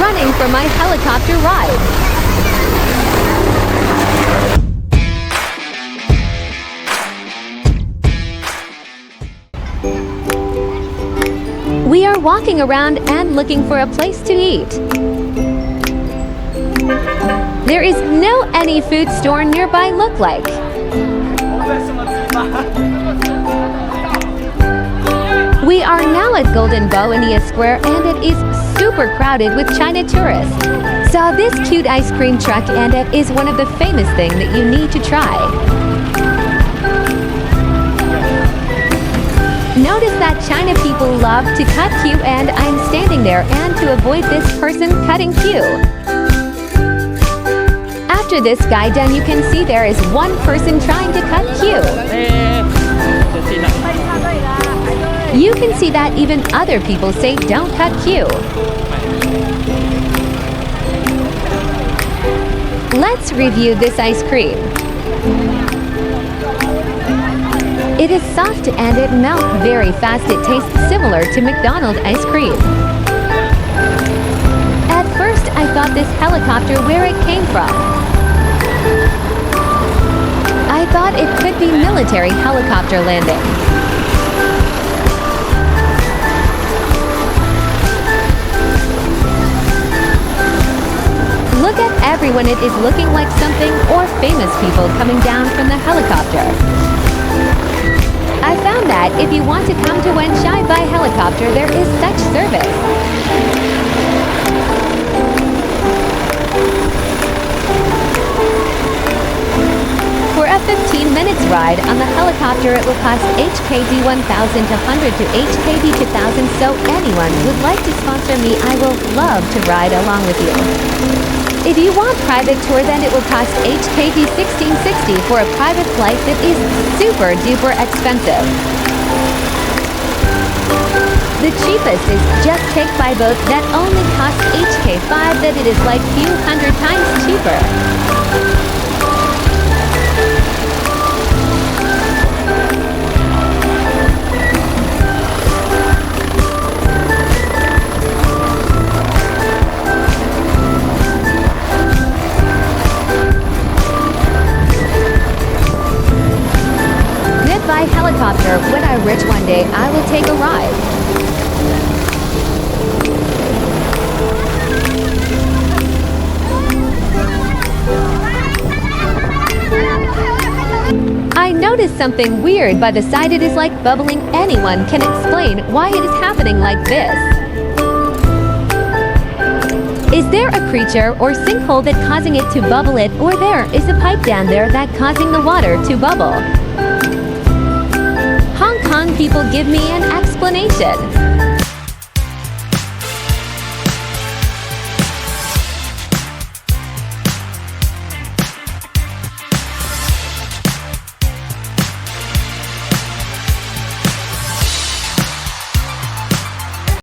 running for my helicopter ride. We are walking around and looking for a place to eat. There is no any food store nearby look like. We are now at Golden Bohemia Square and it is super crowded with China tourists. Saw this cute ice cream truck and it is one of the famous things that you need to try. Notice that China people love to cut queue and I'm standing there and to avoid this person cutting queue. After this guy done, you can see there is one person trying to cut queue. You can see that even other people say don't cut queue. Let's review this ice cream. It is soft and it melts very fast. It tastes similar to McDonald's ice cream. At first, I thought this helicopter where it came from. I thought it could be military helicopter landing. Look at everyone. It is looking like something or famous people coming down from the helicopter. I found that if you want to come to Wenchai by helicopter, there is such service. For a 15 minutes ride on the helicopter, it will cost HKD 1,100 to HKD 2,000. So anyone would like to sponsor me, I will love to ride along with you. If you want private tour, then it will cost HKD 1660 for a private flight that is super duper expensive. The cheapest is just take by boat that only costs HK5, that it is like few hundred times cheaper. By helicopter. When I'm rich one day, I will take a ride. I noticed something weird by the side. It is like bubbling. Anyone can explain why it is happening like this? Is there a creature or sinkhole that causing it to bubble it, or there is a pipe down there that causing the water to bubble? Hong Kong people, give me an explanation.